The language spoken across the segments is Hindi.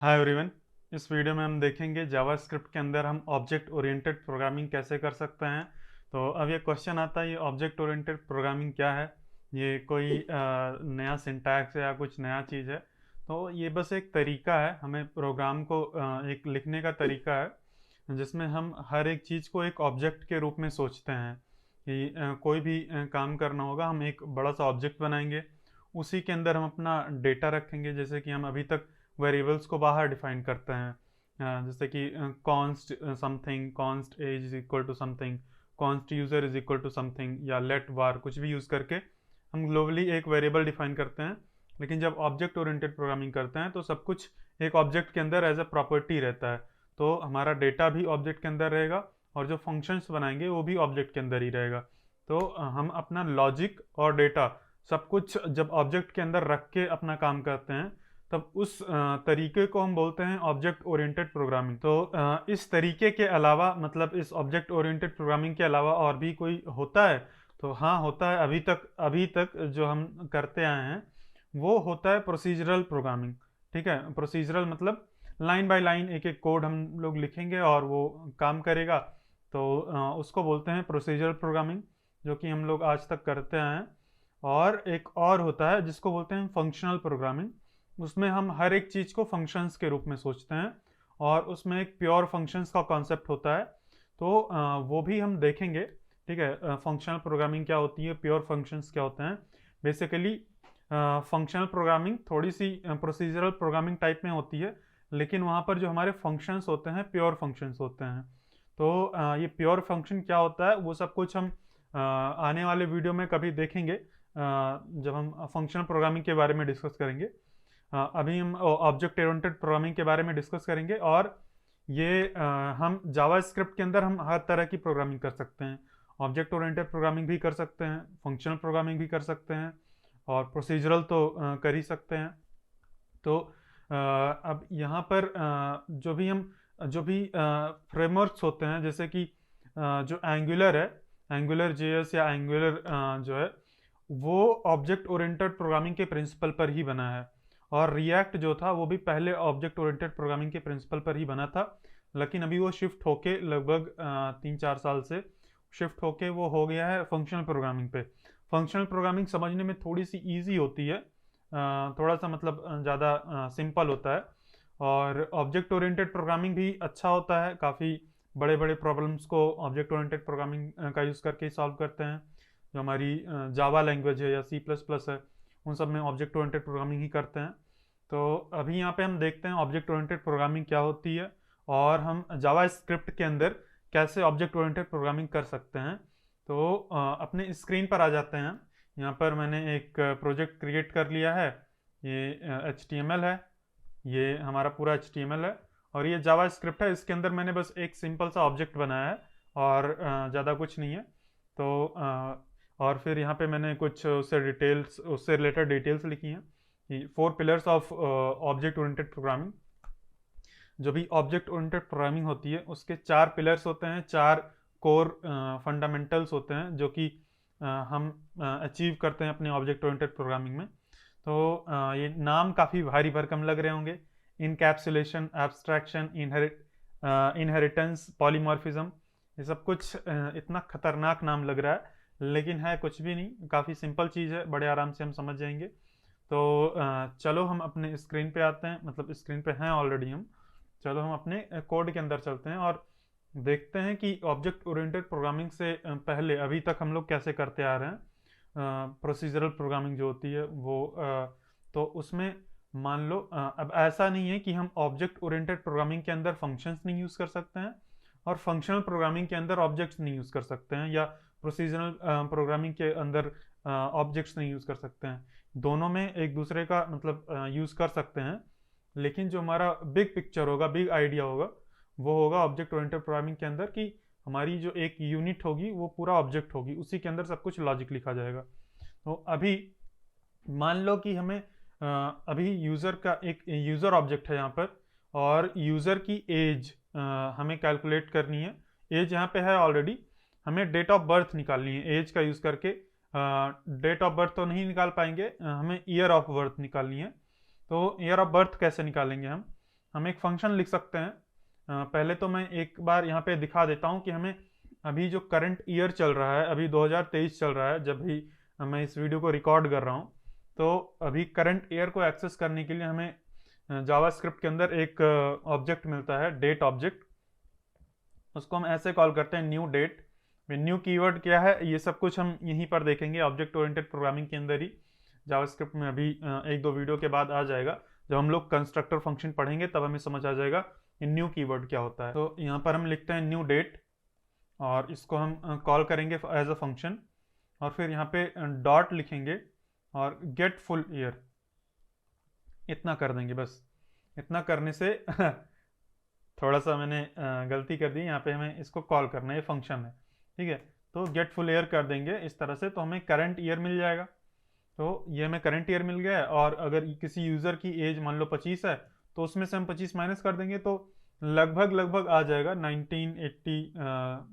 Hi everyone. इस वीडियो में हम देखेंगे जावास्क्रिप्ट के अंदर हम ऑब्जेक्ट ओरिएंटेड प्रोग्रामिंग कैसे कर सकते हैं। तो अब ये क्वेश्चन आता है, ये ऑब्जेक्ट ओरिएंटेड प्रोग्रामिंग क्या है? ये कोई नया सिंटैक्स है या कुछ नया चीज़ है? तो ये बस एक तरीका है, हमें प्रोग्राम को एक लिखने का तरीका है जिसमें हम हर एक चीज़ को एक ऑब्जेक्ट के रूप में सोचते हैं कि कोई भी काम करना होगा, हम एक बड़ा सा ऑब्जेक्ट बनाएंगे, उसी के अंदर हम अपना डेटा रखेंगे। जैसे कि हम अभी तक वेरिएबल्स को बाहर डिफाइन करते हैं, जैसे कि const something, const age is equal to something, const user is equal to something, या लेट वार, कुछ भी यूज़ करके हम ग्लोबली एक वेरिएबल डिफाइन करते हैं। लेकिन जब ऑब्जेक्ट ओरिएंटेड प्रोग्रामिंग करते हैं तो सब कुछ एक ऑब्जेक्ट के अंदर एज ए प्रॉपर्टी रहता है। तो हमारा डेटा भी ऑब्जेक्ट के अंदर रहेगा और जो फंक्शंस बनाएंगे वो भी ऑब्जेक्ट के अंदर ही रहेगा। तो हम अपना लॉजिक और डेटा सब कुछ जब ऑब्जेक्ट के अंदर रख के अपना काम करते हैं, तब उस तरीके को हम बोलते हैं ऑब्जेक्ट ओरिएंटेड प्रोग्रामिंग। तो इस तरीके के अलावा, मतलब इस ऑब्जेक्ट ओरिएंटेड प्रोग्रामिंग के अलावा और भी कोई होता है? तो हाँ, होता है। अभी तक जो हम करते आए हैं वो होता है प्रोसीजरल प्रोग्रामिंग। ठीक है, प्रोसीजरल मतलब लाइन बाय लाइन एक एक कोड हम लोग लिखेंगे और वो काम करेगा। तो उसको बोलते हैं प्रोसीजरल प्रोग्रामिंग, जो कि हम लोग आज तक करते आए हैं। और एक और होता है जिसको बोलते हैं फंक्शनल प्रोग्रामिंग। उसमें हम हर एक चीज़ को फंक्शंस के रूप में सोचते हैं और उसमें एक प्योर फंक्शंस का कॉन्सेप्ट होता है। तो वो भी हम देखेंगे। ठीक है, फंक्शनल प्रोग्रामिंग क्या होती है, प्योर फंक्शंस क्या होते हैं। बेसिकली फंक्शनल प्रोग्रामिंग थोड़ी सी प्रोसीजरल प्रोग्रामिंग टाइप में होती है, लेकिन वहाँ पर जो हमारे फंक्शंस होते हैं प्योर फंक्शंस होते हैं। तो ये प्योर फंक्शन क्या होता है वो सब कुछ हम आने वाले वीडियो में कभी देखेंगे, जब हम फंक्शनल प्रोग्रामिंग के बारे में डिस्कस करेंगे। अभी हम ऑब्जेक्ट ओरिएंटेड प्रोग्रामिंग के बारे में डिस्कस करेंगे। और ये हम जावा स्क्रिप्ट के अंदर हम हर तरह की प्रोग्रामिंग कर सकते हैं। ऑब्जेक्ट ओरिएंटेड प्रोग्रामिंग भी कर सकते हैं, फंक्शनल प्रोग्रामिंग भी कर सकते हैं, और प्रोसीजरल तो कर ही सकते हैं। तो अब यहाँ पर जो भी फ्रेमवर्क्स होते हैं, जैसे कि जो एंगुलर है, एंगुलर जेएस या एंगुलर जो है वो ऑब्जेक्ट ओरिएंटेड प्रोग्रामिंग के प्रिंसिपल पर ही बना है। और रिएक्ट जो था वो भी पहले ऑब्जेक्ट ओरिएंटेड प्रोग्रामिंग के प्रिंसिपल पर ही बना था, लेकिन अभी वो शिफ्ट होके लगभग 3-4 साल से शिफ्ट होके वो हो गया है फंक्शनल प्रोग्रामिंग पे। फंक्शनल प्रोग्रामिंग समझने में थोड़ी सी ईजी होती है, थोड़ा सा मतलब ज़्यादा सिंपल होता है। और ऑब्जेक्ट ओरिएंटेड प्रोग्रामिंग भी अच्छा होता है, काफ़ी बड़े बड़े प्रॉब्लम्स को ऑब्जेक्ट ओरिएंटेड प्रोग्रामिंग का यूज़ करके सॉल्व करते हैं। जो हमारी जावा लैंग्वेज है या सी प्लस प्लस है, उन सब में ऑब्जेक्ट ओरिएंटेड प्रोग्रामिंग ही करते हैं। तो अभी यहाँ पे हम देखते हैं ऑब्जेक्ट ओरिएंटेड प्रोग्रामिंग क्या होती है और हम जावा स्क्रिप्ट के अंदर कैसे ऑब्जेक्ट ओरिएंटेड प्रोग्रामिंग कर सकते हैं। तो अपने स्क्रीन पर आ जाते हैं। यहाँ पर मैंने एक प्रोजेक्ट क्रिएट कर लिया है। ये HTML है, ये हमारा पूरा HTML है, और ये जावा स्क्रिप्ट है। इसके अंदर मैंने बस एक सिंपल सा ऑब्जेक्ट बनाया है और ज़्यादा कुछ नहीं है। तो और फिर यहाँ पे मैंने कुछ उससे रिलेटेड डिटेल्स लिखी हैं कि 4 pillars of object oriented programming. जो भी ऑब्जेक्ट ओरिएंटेड प्रोग्रामिंग होती है उसके 4 पिलर्स होते हैं, 4 कोर फंडामेंटल्स होते हैं जो कि हम अचीव करते हैं अपने ऑब्जेक्ट ओरिएंटेड प्रोग्रामिंग में। तो ये नाम काफ़ी भारी भरकम लग रहे होंगे: इनकैप्सुलेशन, एब्स्ट्रैक्शन, इनहेरिटेंस, पॉलीमॉर्फिज्म। ये सब कुछ इतना खतरनाक नाम लग रहा है, लेकिन है कुछ भी नहीं, काफ़ी सिंपल चीज़ है, बड़े आराम से हम समझ जाएंगे। तो चलो हम अपने स्क्रीन पे आते हैं, मतलब स्क्रीन पे हैं ऑलरेडी हम। चलो हम अपने कोड के अंदर चलते हैं और देखते हैं कि ऑब्जेक्ट ओरिएंटेड प्रोग्रामिंग से पहले अभी तक हम लोग कैसे करते आ रहे हैं। प्रोसीजरल प्रोग्रामिंग जो होती है वो तो उसमें मान लो अब ऐसा नहीं है कि हम ऑब्जेक्ट ओरिएंटेड प्रोग्रामिंग के अंदर फंक्शंस नहीं यूज़ कर सकते हैं और फंक्शनल प्रोग्रामिंग के अंदर ऑब्जेक्ट्स नहीं यूज़ कर सकते हैं, या प्रोसीजरल प्रोग्रामिंग के अंदर ऑब्जेक्ट्स नहीं यूज़ कर सकते हैं। दोनों में एक दूसरे का मतलब यूज़ कर सकते हैं, लेकिन जो हमारा बिग पिक्चर होगा, बिग आइडिया होगा, वो होगा ऑब्जेक्ट ओरिएंटेड प्रोग्रामिंग के अंदर कि हमारी जो एक यूनिट होगी वो पूरा ऑब्जेक्ट होगी, उसी के अंदर सब कुछ लॉजिक लिखा जाएगा। तो अभी मान लो कि हमें अभी यूज़र का एक यूज़र ऑब्जेक्ट है यहाँ पर, और यूज़र की एज हमें कैलकुलेट करनी है। एज यहाँ पे है ऑलरेडी, हमें डेट ऑफ बर्थ निकालनी है एज का यूज़ करके। डेट ऑफ बर्थ तो नहीं निकाल पाएंगे, हमें ईयर ऑफ बर्थ निकालनी है। तो ईयर ऑफ बर्थ कैसे निकालेंगे हम? हम एक फंक्शन लिख सकते हैं। पहले तो मैं एक बार यहाँ पे दिखा देता हूँ कि हमें अभी जो करंट ईयर चल रहा है, अभी 2023 चल रहा है जब भी मैं इस वीडियो को रिकॉर्ड कर रहा हूँ। तो अभी करंट ईयर को एक्सेस करने के लिए हमें जावास्क्रिप्ट के अंदर एक ऑब्जेक्ट मिलता है, डेट ऑब्जेक्ट। उसको हम ऐसे कॉल करते हैं न्यू डेट। न्यू कीवर्ड क्या है ये सब कुछ हम यहीं पर देखेंगे ऑब्जेक्ट ओरिएंटेड प्रोग्रामिंग के अंदर ही। जावास्क्रिप्ट में अभी एक दो वीडियो के बाद आ जाएगा। जब हम लोग कंस्ट्रक्टर फंक्शन पढ़ेंगे तब हमें समझ आ जाएगा न्यू कीवर्ड क्या होता है। तो यहाँ पर हम लिखते हैं न्यू डेट और इसको हम कॉल करेंगे एज अ फंक्शन, और फिर यहाँ पे डॉट लिखेंगे और गेट फुल ईयर, इतना कर देंगे बस। इतना करने से थोड़ा सा मैंने गलती कर दी, यहाँ पे हमें इसको कॉल करना है, ये फंक्शन है, ठीक है। तो गेट फुल ईयर कर देंगे इस तरह से, तो हमें करंट ईयर मिल जाएगा। तो ये हमें करंट ईयर मिल गया है, और अगर किसी यूज़र की एज मान लो 25 है तो उसमें से हम 25 माइनस कर देंगे तो लगभग आ जाएगा 1980,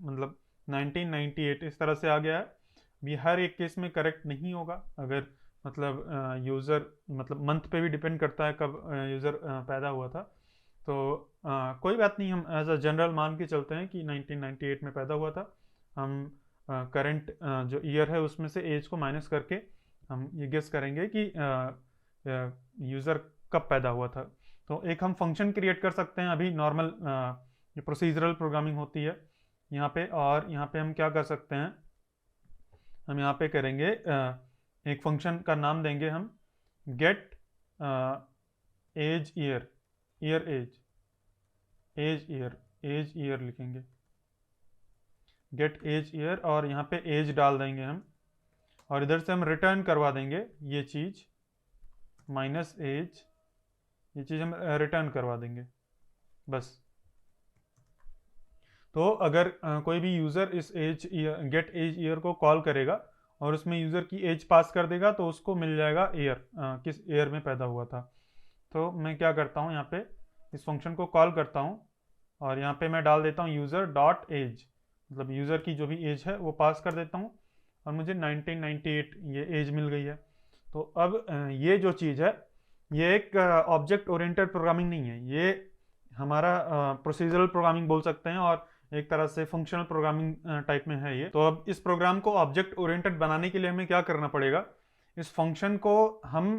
मतलब 1998 इस तरह से आ गया है। भी हर एक केस में करेक्ट नहीं होगा, अगर मतलब यूज़र मतलब मंथ पे भी डिपेंड करता है कब यूज़र पैदा हुआ था। तो कोई बात नहीं, हम एज अ जनरल मान के चलते हैं कि 1998 में पैदा हुआ था। हम करंट जो ईयर है उसमें से एज को माइनस करके हम ये गेस करेंगे कि यूज़र कब पैदा हुआ था। तो एक हम फंक्शन क्रिएट कर सकते हैं अभी नॉर्मल जो प्रोसीजरल प्रोग्रामिंग होती है यहाँ पे। और यहाँ पे हम क्या कर सकते हैं, हम यहाँ पे करेंगे एक फंक्शन का नाम देंगे हम get age year, year age, age year लिखेंगे, गेट एज ईयर, और यहाँ पे एज डाल देंगे हम, और इधर से हम रिटर्न करवा देंगे ये चीज माइनस एज, ये चीज हम रिटर्न करवा देंगे बस। तो अगर कोई भी यूजर इस एज गेट एज ईयर को कॉल करेगा और उसमें यूजर की एज पास कर देगा तो उसको मिल जाएगा ईयर, किस ईयर में पैदा हुआ था। तो मैं क्या करता हूँ, यहाँ पे इस फंक्शन को कॉल करता हूँ और यहाँ पे मैं डाल देता हूँ यूजर डॉट एज, मतलब यूजर की जो भी एज है वो पास कर देता हूँ, और मुझे 1998 ये एज मिल गई है। तो अब ये जो चीज़ है ये एक ऑब्जेक्ट ओरिएंटेड प्रोग्रामिंग नहीं है, ये हमारा प्रोसीजरल प्रोग्रामिंग बोल सकते हैं, और एक तरह से फंक्शनल प्रोग्रामिंग टाइप में है ये। तो अब इस प्रोग्राम को ऑब्जेक्ट ओरिएंटेड बनाने के लिए हमें क्या करना पड़ेगा, इस फंक्शन को हम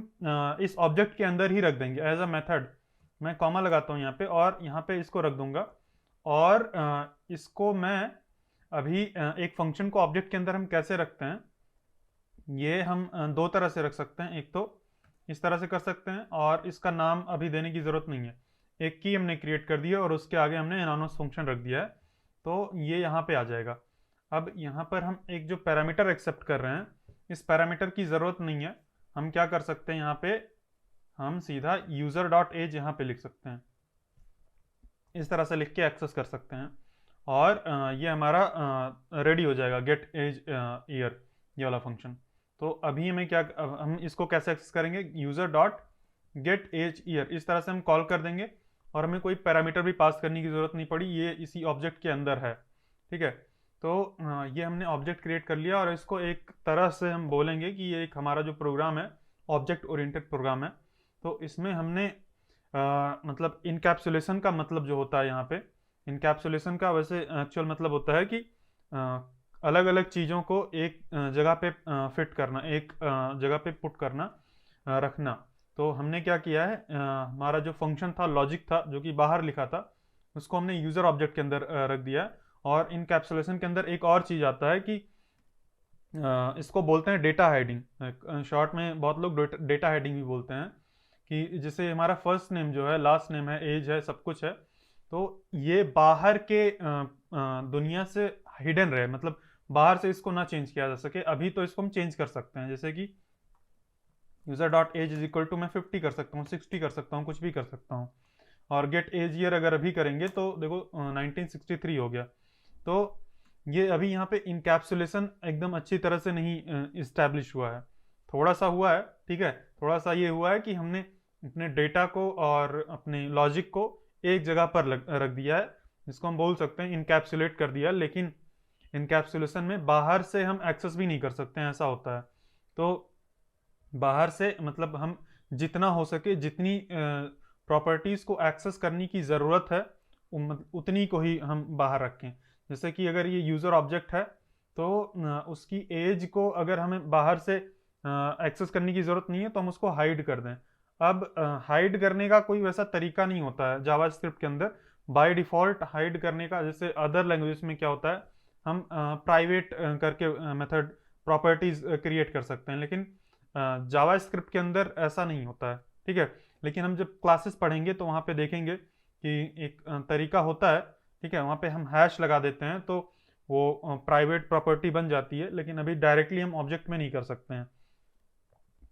इस ऑब्जेक्ट के अंदर ही रख देंगे एज अ मेथड। मैं कॉमा लगाता हूँ यहाँ पे और यहाँ पे इसको रख दूंगा, और इसको मैं अभी एक फंक्शन को ऑब्जेक्ट के अंदर हम कैसे रखते हैं ये हम दो तरह से रख सकते हैं। एक तो इस तरह से कर सकते हैं, और इसका नाम अभी देने की ज़रूरत नहीं है, एक की हमने क्रिएट कर दिया और उसके आगे हमने एनोनिमस फंक्शन रख दिया है, तो ये यहाँ पे आ जाएगा। अब यहाँ पर हम एक जो पैरामीटर एक्सेप्ट कर रहे हैं, इस पैरामीटर की ज़रूरत नहीं है। हम क्या कर सकते हैं, यहाँ पे हम सीधा यूज़र डॉट एज यहाँ पे लिख सकते हैं, इस तरह से लिख के एक्सेस कर सकते हैं, और ये हमारा रेडी हो जाएगा गेट एज ईयर ये वाला फंक्शन। तो अभी हमें क्या, हम इसको कैसे एक्सेस करेंगे, user dot get age year इस तरह से हम कॉल कर देंगे, और हमें कोई पैरामीटर भी पास करने की ज़रूरत नहीं पड़ी, ये इसी ऑब्जेक्ट के अंदर है, ठीक है। तो ये हमने ऑब्जेक्ट क्रिएट कर लिया, और इसको एक तरह से हम बोलेंगे कि ये एक हमारा जो प्रोग्राम है ऑब्जेक्ट ओरिएंटेड प्रोग्राम है। तो इसमें हमने मतलब इनकैप्सुलेशन का मतलब जो होता है यहाँ पे, इनकैप्सुलेशन का वैसे एक्चुअल मतलब होता है कि अलग अलग चीज़ों को एक जगह पे फिट करना, एक जगह पे पुट करना, रखना। तो हमने क्या किया है, हमारा जो फंक्शन था, लॉजिक था जो कि बाहर लिखा था, उसको हमने यूज़र ऑब्जेक्ट के अंदर रख दिया है। और इनकैप्सुलेशन के अंदर एक और चीज़ आता है कि इसको बोलते हैं डेटा हेडिंग, शॉर्ट में बहुत लोग डेटा हेडिंग भी बोलते हैं, कि जैसे हमारा फर्स्ट नेम जो है, लास्ट नेम है, एज है, सब कुछ है, तो ये बाहर के दुनिया से हिडन रहे, मतलब बाहर से इसको ना चेंज किया जा सके। अभी तो इसको हम चेंज कर सकते हैं, जैसे कि user dot age is equal to मैं 50 कर सकता हूँ, 60 कर सकता हूँ, कुछ भी कर सकता हूँ। और गेट एज ईयर अगर अभी करेंगे तो देखो 1963 हो गया। तो ये अभी यहाँ पे इनकैप्सुलेशन एकदम अच्छी तरह से नहीं इस्टेब्लिश हुआ है, थोड़ा सा हुआ है, ठीक है। थोड़ा सा ये हुआ है कि हमने अपने डेटा को और अपने लॉजिक को एक जगह पर रख दिया है, जिसको हम बोल सकते हैं इनकैप्सुलेट कर दिया। लेकिन इनकैप्सुलेशन में बाहर से हम एक्सेस भी नहीं कर सकते हैं, ऐसा होता है। तो बाहर से मतलब हम जितना हो सके, जितनी प्रॉपर्टीज को एक्सेस करने की ज़रूरत है उतनी को ही हम बाहर रखें। जैसे कि अगर ये यूज़र ऑब्जेक्ट है तो उसकी एज को अगर हमें बाहर से एक्सेस करने की ज़रूरत नहीं है तो हम उसको हाइड कर दें। अब हाइड करने का कोई वैसा तरीका नहीं होता है जावास्क्रिप्ट के अंदर। बाय डिफ़ॉल्ट हाइड करने का, जैसे अदर लैंग्वेजेस में क्या होता है, हम प्राइवेट करके मेथड प्रॉपर्टीज क्रिएट कर सकते हैं, लेकिन जावास्क्रिप्ट के अंदर ऐसा नहीं होता है। ठीक है, लेकिन हम जब क्लासेस पढ़ेंगे तो वहाँ पे देखेंगे कि एक तरीका होता है। ठीक है, वहाँ पे हम हैश लगा देते हैं तो वो प्राइवेट प्रॉपर्टी बन जाती है, लेकिन अभी डायरेक्टली हम ऑब्जेक्ट में नहीं कर सकते हैं।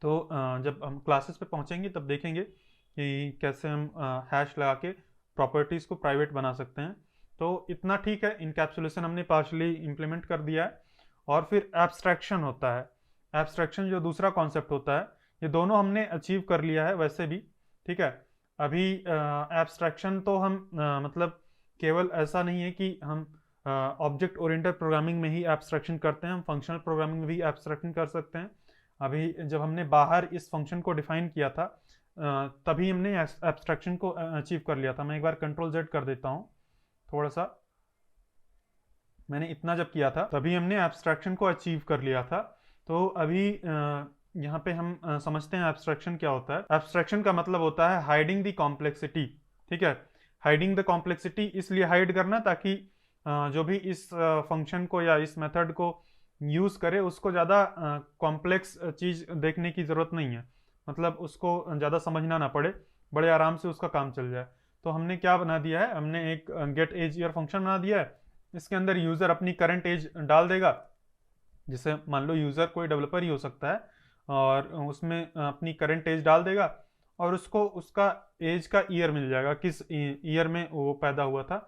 तो जब हम क्लासेस पे पहुँचेंगे तब देखेंगे कि कैसे हम हैश लगा के प्रॉपर्टीज़ को प्राइवेट बना सकते हैं। तो इतना ठीक है, इनकैप्सुलेशन हमने पार्शली इम्प्लीमेंट कर दिया है। और फिर एब्स्ट्रैक्शन होता है। एब्स्ट्रैक्शन जो दूसरा कॉन्सेप्ट होता है, ये दोनों हमने अचीव कर लिया है वैसे भी। ठीक है, अभी एब्स्ट्रैक्शन तो हम मतलब केवल ऐसा नहीं है कि हम ऑब्जेक्ट ओरिएंटेड प्रोग्रामिंग में ही एब्स्ट्रैक्शन करते हैं, हम फंक्शनल प्रोग्रामिंग में भी एब्स्ट्रैक्शन कर सकते हैं। अभी जब हमने बाहर इस फंक्शन को डिफाइन किया था तभी हमने एब्स्ट्रैक्शन को अचीव कर लिया था। मैं एक बार कंट्रोल जेड कर देता हूँ थोड़ा सा। मैंने इतना जब किया था तभी हमने एब्स्ट्रैक्शन को अचीव कर लिया था। तो अभी यहाँ पे हम समझते हैं एब्स्ट्रैक्शन क्या होता है। एब्स्ट्रैक्शन का मतलब होता है हाइडिंग द कॉम्प्लेक्सिटी। ठीक है, हाइडिंग द कॉम्प्लेक्सिटी इसलिए हाइड करना ताकि जो भी इस फंक्शन को या इस मेथड को यूज़ करे उसको ज़्यादा कॉम्प्लेक्स चीज़ देखने की ज़रूरत नहीं है, मतलब उसको ज़्यादा समझना ना पड़े, बड़े आराम से उसका काम चल जाए। तो हमने क्या बना दिया है, हमने एक गेट एज ईयर फंक्शन बना दिया है। इसके अंदर यूज़र अपनी करंट एज डाल देगा। जैसे मान लो यूज़र कोई डेवलपर ही हो सकता है और उसमें अपनी करंट एज डाल देगा और उसको उसका एज का ईयर मिल जाएगा, किस ईयर में वो पैदा हुआ था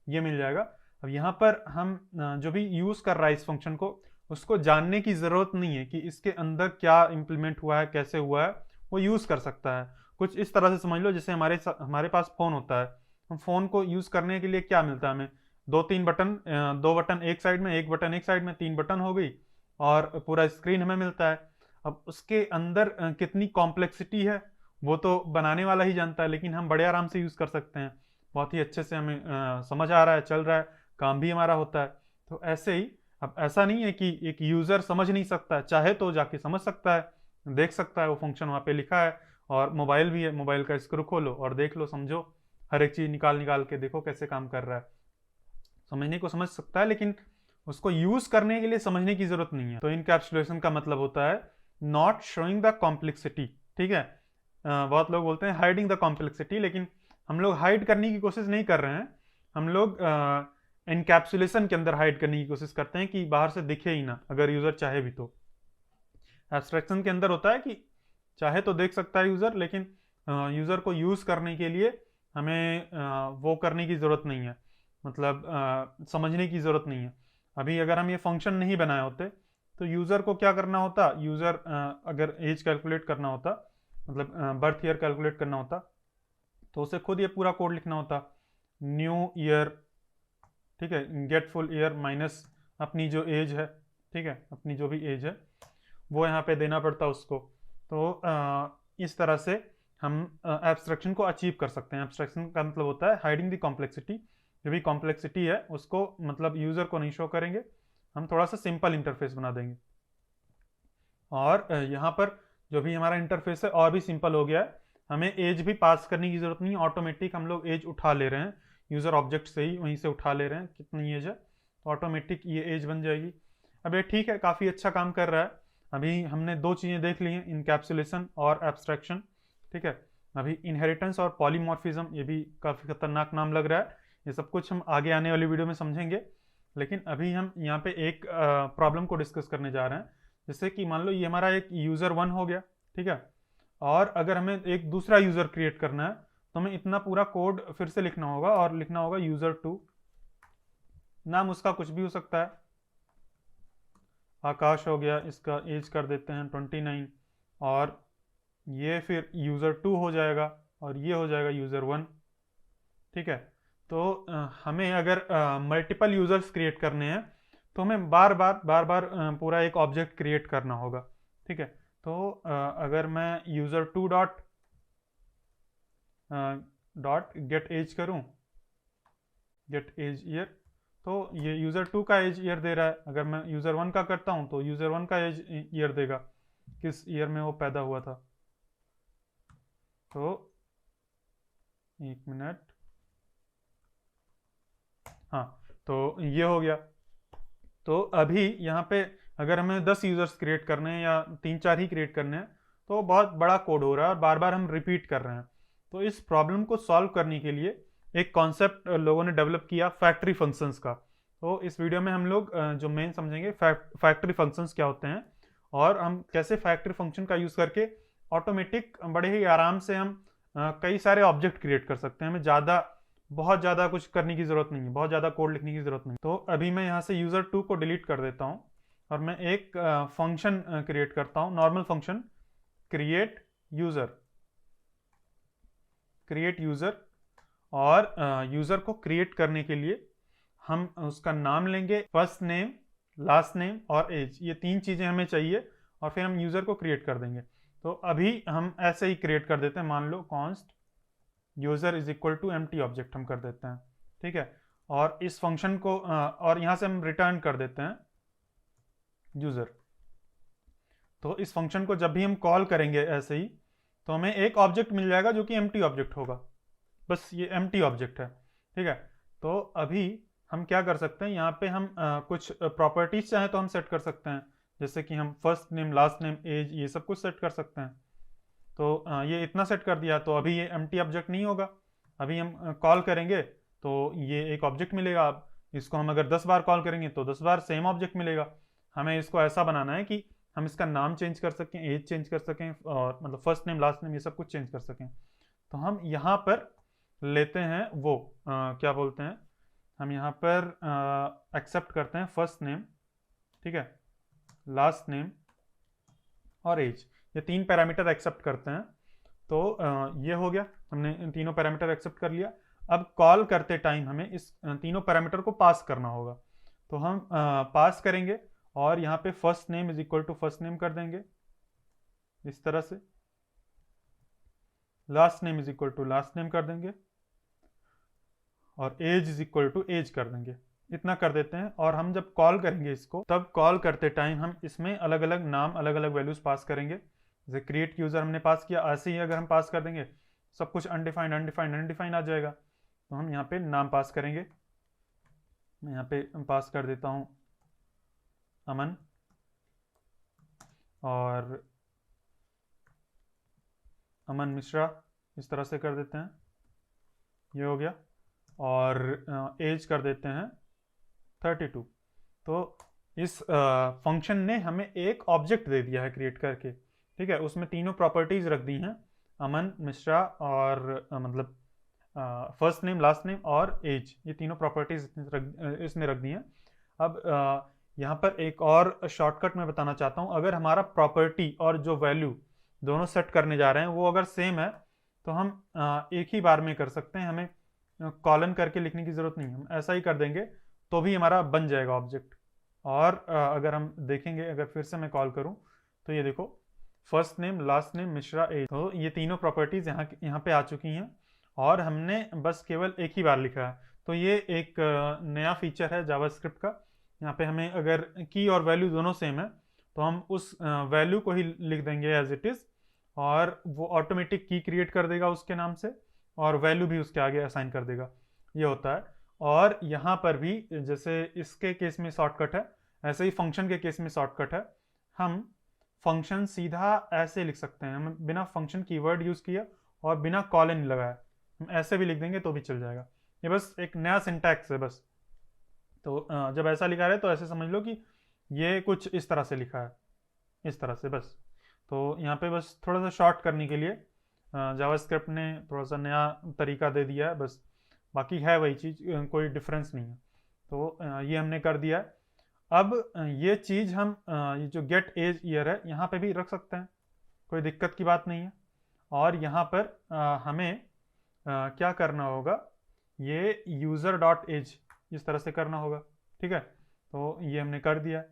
ये मिल जाएगा। अब यहाँ पर हम जो भी यूज़ कर रहा है इस फंक्शन को, उसको जानने की ज़रूरत नहीं है कि इसके अंदर क्या इम्प्लीमेंट हुआ है, कैसे हुआ है, वो यूज़ कर सकता है। कुछ इस तरह से समझ लो जैसे हमारे पास फ़ोन होता है। हम फ़ोन को यूज़ करने के लिए क्या मिलता है हमें, दो बटन एक साइड में, एक बटन एक साइड में, 3 बटन हो गई और पूरा स्क्रीन हमें मिलता है। अब उसके अंदर कितनी कॉम्प्लेक्सिटी है वो तो बनाने वाला ही जानता है, लेकिन हम बड़े आराम से यूज़ कर सकते हैं, बहुत ही अच्छे से हमें समझ आ रहा है, चल रहा है, काम भी हमारा होता है। तो ऐसे ही अब ऐसा नहीं है कि एक यूज़र समझ नहीं सकता है, चाहे तो जाके समझ सकता है, देख सकता है, वो फंक्शन वहाँ पे लिखा है। और मोबाइल भी है, मोबाइल का स्क्रू खोलो और देख लो, समझो, हर एक चीज़ निकाल निकाल के देखो कैसे काम कर रहा है। समझने को समझ सकता है, लेकिन उसको यूज करने के लिए समझने की जरूरत नहीं है। तो इनकैप्सुलेशन का मतलब होता है नॉट शोइंग द कॉम्प्लेक्सिटी। ठीक है, बहुत लोग बोलते हैं हाइडिंग द कॉम्प्लेक्सिटी, लेकिन हम लोग हाइड करने की कोशिश नहीं कर रहे हैं, हम लोग इनकैप्सुलेशन के अंदर हाइड करने की कोशिश करते हैं कि बाहर से दिखे ही ना, अगर यूजर चाहे भी तो। एब्स्ट्रैक्शन के अंदर होता है कि चाहे तो देख सकता है यूजर, लेकिन यूजर को यूज करने के लिए हमें वो करने की जरूरत नहीं है, मतलब समझने की ज़रूरत नहीं है। अभी अगर हम ये फंक्शन नहीं बनाए होते तो यूज़र को क्या करना होता, यूज़र अगर एज कैलकुलेट करना होता, मतलब बर्थ ईयर कैलकुलेट करना होता, तो उसे खुद ये पूरा कोड लिखना होता, न्यू ईयर, ठीक है, गेट फुल ईयर माइनस अपनी जो एज है, ठीक है, अपनी जो भी एज है वो यहाँ पे देना पड़ता उसको। तो इस तरह से हम एब्स्ट्रैक्शन को अचीव कर सकते हैं। एब्स्ट्रैक्शन का मतलब होता है हाइडिंग द कॉम्प्लेक्सिटी। जो भी कॉम्प्लेक्सिटी है उसको मतलब यूज़र को नहीं शो करेंगे, हम थोड़ा सा सिंपल इंटरफेस बना देंगे। और यहाँ पर जो भी हमारा इंटरफेस है और भी सिंपल हो गया है, हमें एज भी पास करने की जरूरत नहीं, ऑटोमेटिक हम लोग एज उठा ले रहे हैं, यूज़र ऑब्जेक्ट से ही वहीं से उठा ले रहे हैं कितनी एज है, तो ऑटोमेटिक ये एज बन जाएगी। अब ये ठीक है, काफ़ी अच्छा काम कर रहा है। अभी हमने दो चीज़ें देख ली हैं, इनकैप्सुलेशन और एब्स्ट्रैक्शन। ठीक है, अभी इनहेरिटेंस और पॉलीमॉर्फिज्म, ये भी काफ़ी खतरनाक नाम लग रहा है, ये सब कुछ हम आगे आने वाली वीडियो में समझेंगे। लेकिन अभी हम यहाँ पे एक प्रॉब्लम को डिस्कस करने जा रहे हैं। जैसे कि मान लो ये हमारा एक यूज़र 1 हो गया, ठीक है, और अगर हमें एक दूसरा यूज़र क्रिएट करना है तो हमें इतना पूरा कोड फिर से लिखना होगा, और लिखना होगा यूज़र 2, नाम उसका कुछ भी हो सकता है, आकाश हो गया, इसका एज कर देते हैं 29, और ये फिर यूज़र 2 हो जाएगा और ये हो जाएगा यूज़र 1। ठीक है, तो हमें अगर मल्टीपल यूज़र्स क्रिएट करने हैं तो हमें बार बार पूरा एक ऑब्जेक्ट क्रिएट करना होगा। ठीक है, तो अगर मैं user 2 dot dot get age करूं, गेट एज ईयर, तो ये यूज़र 2 का एज ईयर दे रहा है। अगर मैं यूज़र 1 का करता हूं तो यूज़र 1 का एज ईयर देगा, किस ईयर में वो पैदा हुआ था। तो एक मिनट, हाँ, तो ये हो गया। तो अभी यहाँ पे अगर हमें 10 यूजर्स क्रिएट करने हैं या 3-4 ही क्रिएट करने हैं तो बहुत बड़ा कोड हो रहा है और बार बार हम रिपीट कर रहे हैं। तो इस प्रॉब्लम को सॉल्व करने के लिए एक कॉन्सेप्ट लोगों ने डेवलप किया फैक्ट्री फंक्शंस का। तो इस वीडियो में हम लोग जो मेन समझेंगे फैक्ट्री फंक्शंस क्या होते हैं और हम कैसे फैक्ट्री फंक्शन का यूज करके ऑटोमेटिक बड़े ही आराम से हम कई सारे ऑब्जेक्ट क्रिएट कर सकते हैं। हमें बहुत ज़्यादा कुछ करने की ज़रूरत नहीं है, बहुत ज़्यादा कोड लिखने की ज़रूरत नहीं। तो अभी मैं यहाँ से यूज़र 2 को डिलीट कर देता हूँ और मैं एक फंक्शन क्रिएट करता हूँ, नॉर्मल फंक्शन क्रिएट यूज़र। और यूज़र को क्रिएट करने के लिए हम उसका नाम लेंगे, फर्स्ट नेम, लास्ट नेम और एज, ये 3 चीज़ें हमें चाहिए और फिर हम यूज़र को क्रिएट कर देंगे। तो अभी हम ऐसे ही क्रिएट कर देते हैं, मान लो const user is equal to empty object हम कर देते हैं, ठीक है। और इस फंक्शन को और यहां से हम रिटर्न कर देते हैं यूजर। तो इस फंक्शन को जब भी हम कॉल करेंगे ऐसे ही तो हमें एक ऑब्जेक्ट मिल जाएगा जो कि एम्प्टी ऑब्जेक्ट होगा, बस ये एम्प्टी ऑब्जेक्ट है, ठीक है। तो अभी हम क्या कर सकते हैं, यहाँ पे हम कुछ प्रॉपर्टीज चाहें तो हम सेट कर सकते हैं, जैसे कि हम first name, last name, age, ये सब कुछ सेट कर सकते हैं। तो ये इतना सेट कर दिया तो अभी ये एम्प्टी ऑब्जेक्ट नहीं होगा। अभी हम कॉल करेंगे तो ये एक ऑब्जेक्ट मिलेगा। अब इसको हम अगर 10 बार कॉल करेंगे तो 10 बार सेम ऑब्जेक्ट मिलेगा। हमें इसको ऐसा बनाना है कि हम इसका नाम चेंज कर सकें, एज चेंज कर सकें और मतलब फर्स्ट नेम, लास्ट नेम, ये सब कुछ चेंज कर सकें। तो हम यहाँ पर लेते हैं वो क्या बोलते हैं, हम यहाँ पर एक्सेप्ट करते हैं फर्स्ट नेम, ठीक है, लास्ट नेम और एज, ये 3 पैरामीटर एक्सेप्ट करते हैं। तो ये हो गया, हमने इन तीनों पैरामीटर एक्सेप्ट कर लिया। अब कॉल करते टाइम हमें इस तीनों पैरामीटर को पास करना होगा। तो हम पास करेंगे और यहाँ पे first name is equal to first name कर देंगे इस तरह से, last name is equal to last name कर देंगे और age is equal to age कर देंगे। इतना कर देते हैं और हम जब कॉल करेंगे इसको, तब कॉल करते टाइम हम इसमें अलग अलग नाम, अलग अलग वैल्यूज पास करेंगे। जैसे क्रिएट यूजर हमने पास किया, ऐसे ही अगर हम पास कर देंगे सब कुछ अनडिफाइंड अनडिफाइंड अनडिफाइंड आ जाएगा। तो हम यहाँ पे नाम पास करेंगे, मैं यहाँ पे पास कर देता हूँ अमन और अमन मिश्रा, इस तरह से कर देते हैं, ये हो गया। और एज कर देते हैं 32। तो इस फंक्शन ने हमें एक ऑब्जेक्ट दे दिया है क्रिएट करके, ठीक है। उसमें तीनों प्रॉपर्टीज रख दी हैं, अमन, मिश्रा और मतलब फर्स्ट नेम, लास्ट नेम और एज, ये तीनों प्रॉपर्टीज इसने रख दी हैं। अब यहाँ पर एक और शॉर्टकट मैं बताना चाहता हूँ। अगर हमारा प्रॉपर्टी और जो वैल्यू दोनों सेट करने जा रहे हैं वो अगर सेम है तो हम एक ही बार में कर सकते हैं, हमें कॉलन करके लिखने की जरूरत नहीं है। हम ऐसा ही कर देंगे तो भी हमारा बन जाएगा ऑब्जेक्ट। और अगर हम देखेंगे, अगर फिर से मैं कॉल करूं तो ये देखो, first name, last name, Mishra, age, तो ये तीनों प्रॉपर्टीज यहाँ पे आ चुकी हैं और हमने बस केवल एक ही बार लिखा है। तो ये एक नया फीचर है जावास्क्रिप्ट का। यहाँ पे हमें अगर की और वैल्यू दोनों सेम है तो हम उस वैल्यू को ही लिख देंगे एज इट इज और वो ऑटोमेटिक की क्रिएट कर देगा उसके नाम से और वैल्यू भी उसके आगे असाइन कर देगा, ये होता है। और यहाँ पर भी जैसे इसके केस में शॉर्टकट है, ऐसे ही फंक्शन के केस में शॉर्टकट है। हम फंक्शन सीधा ऐसे लिख सकते हैं, हम बिना फंक्शन कीवर्ड यूज किया और बिना कॉलन लगाया हम ऐसे भी लिख देंगे तो भी चल जाएगा। ये बस एक नया सिंटैक्स है बस। तो जब ऐसा लिखा है तो ऐसे समझ लो कि ये कुछ इस तरह से लिखा है, इस तरह से बस। तो यहाँ पे बस थोड़ा सा शॉर्ट करने के लिए जावास्क्रिप्ट ने थोड़ा सा नया तरीका दे दिया है बस, बाकी है वही चीज़, कोई डिफरेंस नहीं है। तो ये हमने कर दिया है। अब ये चीज़ हम ये जो गेट एज ईयर है यहाँ पे भी रख सकते हैं, कोई दिक्कत की बात नहीं है। और यहाँ पर हमें क्या करना होगा, ये यूज़र डॉट एज इस तरह से करना होगा, ठीक है। तो ये हमने कर दिया।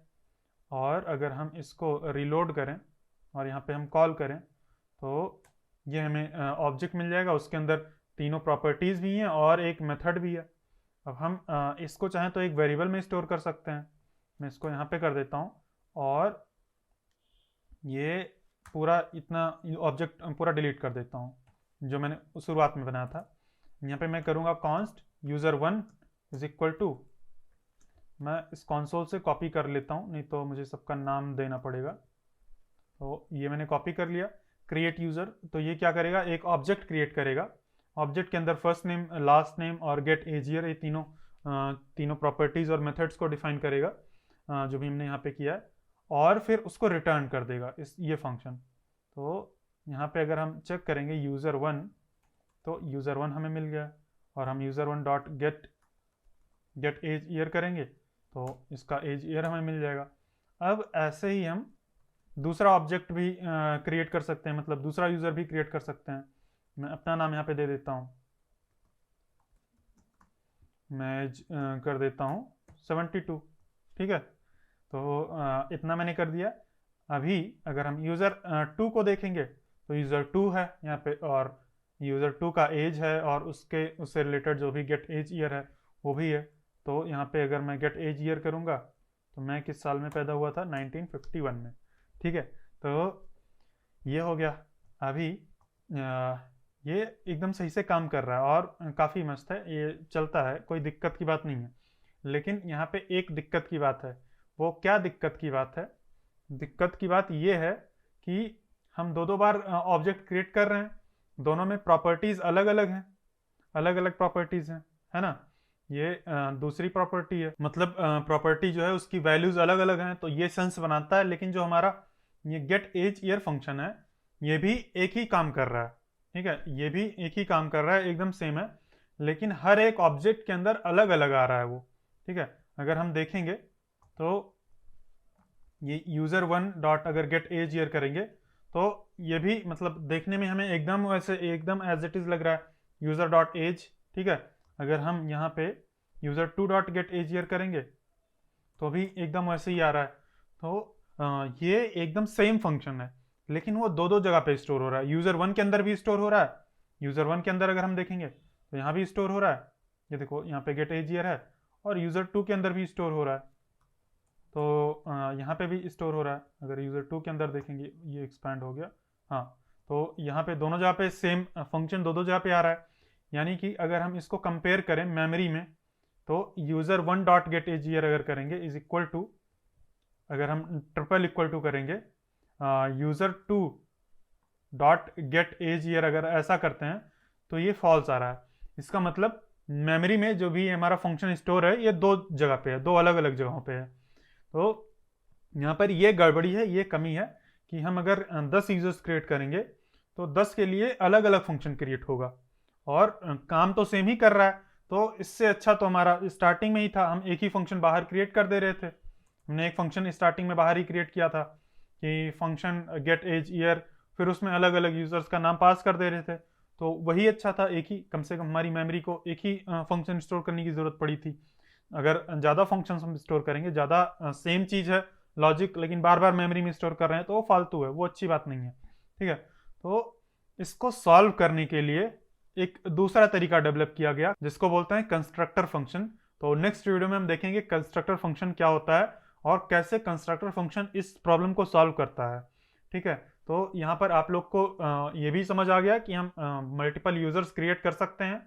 और अगर हम इसको रिलोड करें और यहाँ पे हम कॉल करें तो ये हमें ऑब्जेक्ट मिल जाएगा, उसके अंदर तीनों प्रॉपर्टीज़ भी हैं और एक मेथड भी है। अब हम इसको चाहें तो एक वेरिएबल में स्टोर कर सकते हैं। मैं इसको यहाँ पे कर देता हूँ और ये पूरा इतना ऑब्जेक्ट पूरा डिलीट कर देता हूँ जो मैंने शुरुआत में बनाया था। यहाँ पे मैं करूँगा const user1 is equal to, मैं इस कंसोल से कॉपी कर लेता हूँ, नहीं तो मुझे सबका नाम देना पड़ेगा। तो ये मैंने कॉपी कर लिया। क्रिएट यूज़र, तो ये क्या करेगा, एक ऑब्जेक्ट क्रिएट करेगा। ऑब्जेक्ट के अंदर फर्स्ट नेम, लास्ट नेम और गेट एज ईयर, ये तीनों प्रॉपर्टीज़ और मेथड्स को डिफाइन करेगा, जो भी हमने यहाँ पे किया है, और फिर उसको रिटर्न कर देगा ये फंक्शन। तो यहाँ पे अगर हम चेक करेंगे user1, तो user1 हमें मिल गया, और हम user1 dot get age year करेंगे तो इसका एज ईयर हमें मिल जाएगा। अब ऐसे ही हम दूसरा ऑब्जेक्ट भी क्रिएट कर सकते हैं, मतलब दूसरा यूज़र भी क्रिएट कर सकते हैं। मैं अपना नाम यहाँ पे दे देता हूँ, मैं कर देता हूँ 72, ठीक है। तो इतना मैंने कर दिया। अभी अगर हम यूज़र 2 को देखेंगे तो यूज़र 2 है यहाँ पे, और यूज़र 2 का एज है, और उससे रिलेटेड जो भी गेट एज ईयर है वो भी है। तो यहाँ पे अगर मैं गेट एज ईयर करूँगा तो मैं किस साल में पैदा हुआ था, 1951 में, ठीक है। तो ये हो गया। अभी ये एकदम सही से काम कर रहा है और काफ़ी मस्त है, ये चलता है, कोई दिक्कत की बात नहीं है। लेकिन यहाँ पे एक दिक्कत की बात है। वो क्या दिक्कत की बात है? दिक्कत की बात ये है कि हम दो बार ऑब्जेक्ट क्रिएट कर रहे हैं, दोनों में प्रॉपर्टीज़ अलग अलग हैं, अलग अलग प्रॉपर्टीज़ हैं, है ना। ये दूसरी प्रॉपर्टी है, मतलब प्रॉपर्टी जो है उसकी वैल्यूज़ अलग अलग हैं, तो ये सेंस बनाता है। लेकिन जो हमारा ये गेट एज ईयर फंक्शन है, ये भी एक ही काम कर रहा है, ठीक है, ये भी एक ही काम कर रहा है, एकदम सेम है, लेकिन हर एक ऑब्जेक्ट के अंदर अलग अलग आ रहा है वो, ठीक है। अगर हम देखेंगे तो ये user1 डॉट अगर गेट एज ईयर करेंगे तो ये भी मतलब देखने में हमें एकदम वैसे एकदम एज इट इज लग रहा है, यूजर डॉट एज, ठीक है। अगर हम यहाँ पे user2 dot get age year करेंगे तो भी एकदम वैसे ही आ रहा है। तो ये एकदम सेम फंक्शन है, लेकिन वो दो दो जगह पे स्टोर हो रहा है। यूजर1 के अंदर भी स्टोर हो रहा है, यूजर1 के अंदर अगर हम देखेंगे तो यहाँ भी स्टोर हो रहा है, ये देखो यहाँ पे गेट एज ईयर है, और यूजर2 के अंदर भी स्टोर हो रहा है, तो यहाँ पे भी स्टोर हो रहा है। अगर यूजर2 के अंदर देखेंगे, ये एक्सपैंड हो गया, हाँ, तो यहाँ पे दोनों जगह पे सेम फंक्शन दो दो जगह पे आ रहा है। यानी कि अगर हम इसको कंपेयर करें मेमोरी में, तो user1 dot get age year अगर करेंगे इज इक्वल टू, अगर हम ट्रिपल इक्वल टू करेंगे user2 dot get age year, अगर ऐसा करते हैं तो ये फॉल्स आ रहा है। इसका मतलब मेमोरी में जो भी हमारा फंक्शन स्टोर है ये दो जगह पे है, दो अलग अलग जगहों पे है। तो यहाँ पर ये गड़बड़ी है, ये कमी है कि हम अगर 10 यूजर्स क्रिएट करेंगे तो 10 के लिए अलग अलग फंक्शन क्रिएट होगा, और काम तो सेम ही कर रहा है। तो इससे अच्छा तो हमारा स्टार्टिंग में ही था, हम एक ही फंक्शन बाहर क्रिएट कर दे रहे थे। हमने एक फंक्शन स्टार्टिंग में बाहर ही क्रिएट किया था कि फंक्शन गेट एज ईयर, फिर उसमें अलग अलग यूजर्स का नाम पास कर दे रहे थे। तो वही अच्छा था, एक ही, कम से कम हमारी मेमोरी को एक ही फंक्शन स्टोर करने की जरूरत पड़ी थी। अगर ज़्यादा फंक्शन हम स्टोर करेंगे, ज़्यादा सेम चीज़ है लॉजिक, लेकिन बार बार मेमोरी में स्टोर कर रहे हैं, तो वो फालतू है, वो अच्छी बात नहीं है, ठीक है। तो इसको सॉल्व करने के लिए एक दूसरा तरीका डेवलप किया गया जिसको बोलते हैं कंस्ट्रक्टर फंक्शन। तो नेक्स्ट वीडियो में हम देखेंगे कंस्ट्रक्टर फंक्शन क्या होता है और कैसे कंस्ट्रक्टर फंक्शन इस प्रॉब्लम को सॉल्व करता है, ठीक है। तो यहाँ पर आप लोग को ये भी समझ आ गया कि हम मल्टीपल यूजर्स क्रिएट कर सकते हैं,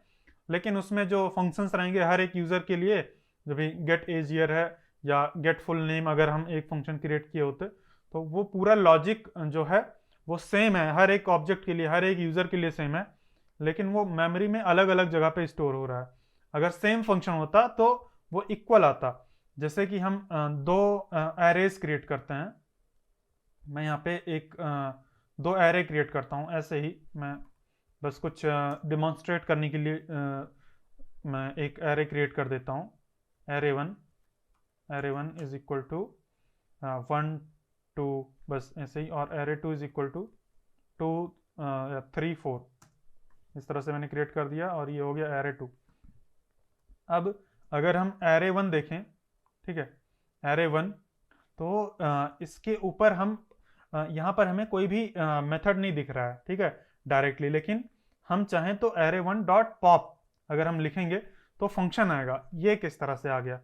लेकिन उसमें जो फंक्शंस रहेंगे हर एक यूजर के लिए, जो भी गेट एज ईयर है या गेट फुल नेम, अगर हम एक फंक्शन क्रिएट किए होते तो वो पूरा लॉजिक जो है वो सेम है, हर एक ऑब्जेक्ट के लिए, हर एक यूजर के लिए सेम है, लेकिन वो मेमोरी में अलग अलग जगह पे स्टोर हो रहा है। अगर सेम फंक्शन होता तो वो इक्वल आता। जैसे कि हम दो एरेज क्रिएट करते हैं, मैं यहाँ पे दो एरे क्रिएट करता हूँ ऐसे ही, मैं बस कुछ डिमॉन्स्ट्रेट करने के लिए मैं एक एरे क्रिएट कर देता हूँ, array one is equal to 1 2, बस ऐसे ही, और एरे2 इज इक्वल टू 2 3 4, इस तरह से मैंने क्रिएट कर दिया, और ये हो गया एरे2। अब अगर हम एरे1 देखें, ठीक है, एरे1, तो इसके ऊपर हम यहाँ पर हमें कोई भी मेथड नहीं दिख रहा है, ठीक है। डायरेक्टली, लेकिन हम चाहें तो array1 डॉट पॉप अगर हम लिखेंगे तो फंक्शन आएगा। ये किस तरह से आ गया,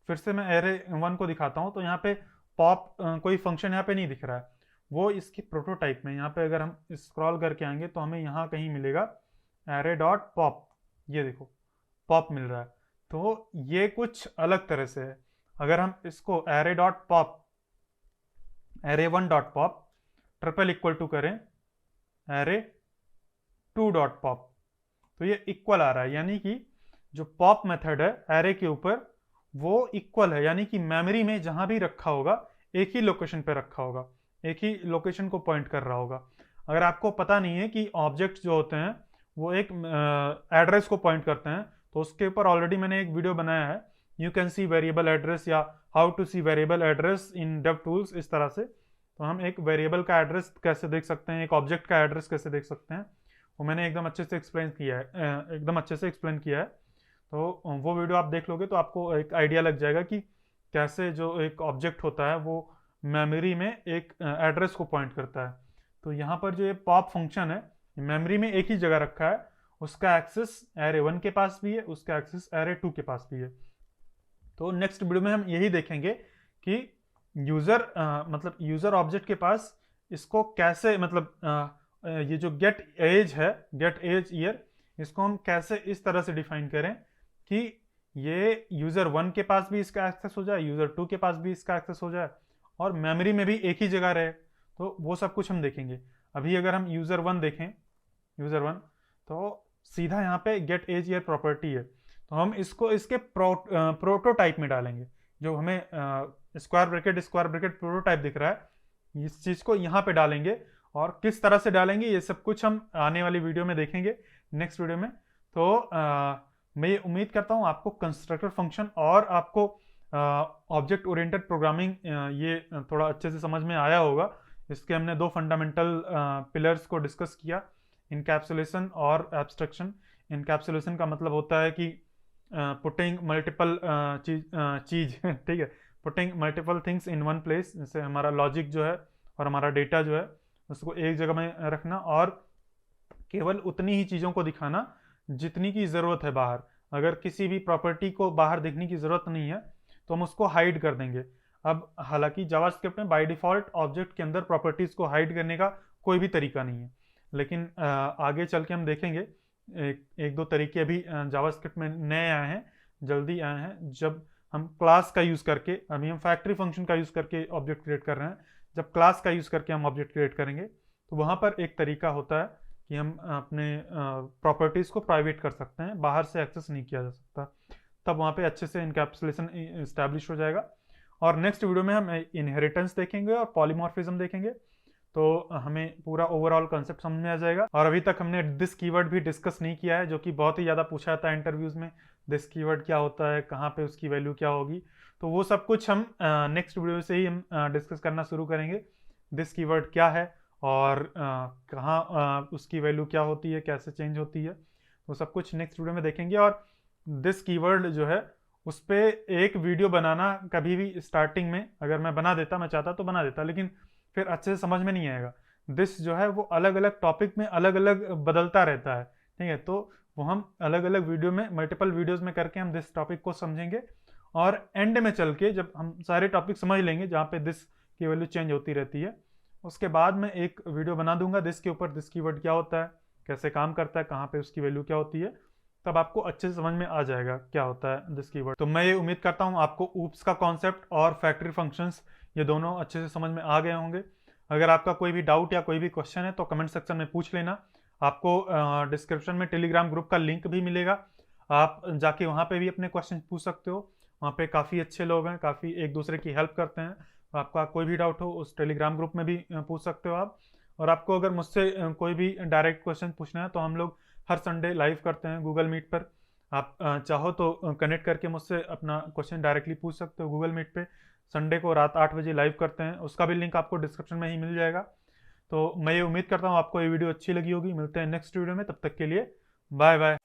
फिर से मैं array1 को दिखाता हूँ। तो यहाँ पे पॉप कोई फंक्शन यहाँ पे नहीं दिख रहा है, वो इसकी प्रोटोटाइप में। यहाँ पे अगर हम स्क्रॉल करके आएंगे तो हमें यहाँ कहीं मिलेगा array डॉट पॉप, ये देखो पॉप मिल रहा है। तो ये कुछ अलग तरह से है। अगर हम इसको array dot pop array1 dot pop triple equal to करें array2 डॉट पॉप, तो ये इक्वल आ रहा है, यानी कि जो पॉप मेथड है एरे के ऊपर वो इक्वल है, यानी कि मेमोरी में जहां भी रखा होगा एक ही लोकेशन पे रखा होगा, एक ही लोकेशन को पॉइंट कर रहा होगा। अगर आपको पता नहीं है कि ऑब्जेक्ट जो होते हैं वो एक एड्रेस को पॉइंट करते हैं, तो उसके ऊपर ऑलरेडी मैंने एक वीडियो बनाया है, you can see variable address या how to see variable address in dev tools, इस तरह से। तो हम एक वेरिएबल का एड्रेस कैसे देख सकते हैं, एक ऑब्जेक्ट का एड्रेस कैसे देख सकते हैं, वो मैंने एकदम अच्छे से एक्सप्लेन किया है, एकदम अच्छे से एक्सप्लेन किया है। तो वो वीडियो आप देख लोगे तो आपको एक आइडिया लग जाएगा कि कैसे जो एक ऑब्जेक्ट होता है वो मेमोरी में एक एड्रेस को पॉइंट करता है। तो यहाँ पर जो ये पॉप फंक्शन है मेमोरी में एक ही जगह रखा है, उसका एक्सेस array1 के पास भी है, उसका एक्सेस array2 के पास भी है। तो नेक्स्ट वीडियो में हम यही देखेंगे कि यूजर मतलब यूजर ऑब्जेक्ट के पास इसको कैसे मतलब ये जो गेट एज है, गेट एज ईयर, इसको हम कैसे इस तरह से डिफाइन करें कि ये यूजर 1 के पास भी इसका एक्सेस हो जाए, यूजर 2 के पास भी इसका एक्सेस हो जाए, और मेमोरी में भी एक ही जगह रहे। तो वो सब कुछ हम देखेंगे। अभी अगर हम यूजर 1 देखें, यूजर 1 तो सीधा यहाँ पे गेट एज ईयर प्रॉपर्टी है, तो हम इसको इसके प्रोटोटाइप में डालेंगे। जो हमें स्क्वायर ब्रैकेट प्रोटोटाइप दिख रहा है, इस चीज को यहाँ पे डालेंगे। और किस तरह से डालेंगे ये सब कुछ हम आने वाली वीडियो में देखेंगे, नेक्स्ट वीडियो में। तो मैं ये उम्मीद करता हूँ आपको कंस्ट्रक्टर फंक्शन और आपको ऑब्जेक्ट ओरिएंटेड प्रोग्रामिंग ये थोड़ा अच्छे से समझ में आया होगा। इसके हमने दो फंडामेंटल पिलर्स को डिस्कस किया, इनकैप्सुलेशन और एब्स्ट्रक्शन। इनकैप्सुलेशन का मतलब होता है कि पुटिंग मल्टीपल चीज ठीक है, putting multiple things in one place. जैसे हमारा लॉजिक जो है और हमारा डेटा जो है उसको एक जगह में रखना, और केवल उतनी ही चीज़ों को दिखाना जितनी की ज़रूरत है बाहर। अगर किसी भी प्रॉपर्टी को बाहर दिखने की ज़रूरत नहीं है तो हम उसको हाइड कर देंगे। अब हालांकि जावास्क्रिप्ट में बाय डिफ़ॉल्ट ऑब्जेक्ट के अंदर प्रॉपर्टीज़ को हाइड करने का कोई भी तरीका नहीं है, लेकिन आगे चल के हम देखेंगे एक दो तरीके अभी जावास्क्रिप्ट में नए आए हैं, जल्दी आए हैं। जब हम क्लास का यूज़ करके, अभी हम फैक्ट्री फंक्शन का यूज़ करके ऑब्जेक्ट क्रिएट कर रहे हैं, जब क्लास का यूज़ करके हम ऑब्जेक्ट क्रिएट करेंगे तो वहाँ पर एक तरीका होता है कि हम अपने प्रॉपर्टीज़ को प्राइवेट कर सकते हैं, बाहर से एक्सेस नहीं किया जा सकता। तब वहाँ पे अच्छे से इनकैप्सुलेशन इस्टेब्लिश हो जाएगा। और नेक्स्ट वीडियो में हम इनहेरिटेंस देखेंगे और पॉलीमॉर्फिज्म देखेंगे, तो हमें पूरा ओवरऑल कंसेप्ट समझ में आ जाएगा। और अभी तक हमने दिस कीवर्ड भी डिस्कस नहीं किया है, जो कि बहुत ही ज़्यादा पूछा जाता है इंटरव्यूज़ में। दिस कीवर्ड क्या होता है, कहाँ पे उसकी वैल्यू क्या होगी, तो वो सब कुछ हम नेक्स्ट वीडियो से ही हम डिस्कस करना शुरू करेंगे। दिस कीवर्ड क्या है और कहाँ उसकी वैल्यू क्या होती है, कैसे चेंज होती है, वो सब कुछ नेक्स्ट वीडियो में देखेंगे। और दिस कीवर्ड जो है उस पर एक वीडियो बनाना कभी भी स्टार्टिंग में अगर मैं बना देता, मैं चाहता तो बना देता, लेकिन फिर अच्छे से समझ में नहीं आएगा। दिस जो है वो अलग अलग टॉपिक में अलग अलग बदलता रहता है, ठीक है। तो वो हम अलग अलग वीडियो में, मल्टीपल वीडियोस में करके हम दिस टॉपिक को समझेंगे, और एंड में चल के जब हम सारे टॉपिक समझ लेंगे जहाँ पे दिस की वैल्यू चेंज होती रहती है, उसके बाद मैं एक वीडियो बना दूंगा दिस के ऊपर, दिस कीवर्ड क्या होता है, कैसे काम करता है, कहाँ पे उसकी वैल्यू क्या होती है। तब आपको अच्छे से समझ में आ जाएगा क्या होता है दिस कीवर्ड। तो मैं ये उम्मीद करता हूँ आपको ऊप्स का कॉन्सेप्ट और फैक्ट्री फंक्शंस ये दोनों अच्छे से समझ में आ गए होंगे। अगर आपका कोई भी डाउट या कोई भी क्वेश्चन है तो कमेंट सेक्शन में पूछ लेना। आपको डिस्क्रिप्शन में टेलीग्राम ग्रुप का लिंक भी मिलेगा, आप जाके वहाँ पे भी अपने क्वेश्चन पूछ सकते हो। वहाँ पे काफ़ी अच्छे लोग हैं, काफ़ी एक दूसरे की हेल्प करते हैं। आपका कोई भी डाउट हो उस टेलीग्राम ग्रुप में भी पूछ सकते हो आप। और आपको अगर मुझसे कोई भी डायरेक्ट क्वेश्चन पूछना है तो हम लोग हर संडे लाइव करते हैं गूगल मीट पर। आप चाहो तो कनेक्ट करके मुझसे अपना क्वेश्चन डायरेक्टली पूछ सकते हो गूगल मीट पे। संडे को रात 8 बजे लाइव करते हैं, उसका भी लिंक आपको डिस्क्रिप्शन में ही मिल जाएगा। तो मैं ये उम्मीद करता हूँ आपको ये वीडियो अच्छी लगी होगी। मिलते हैं नेक्स्ट वीडियो में, तब तक के लिए बाय बाय।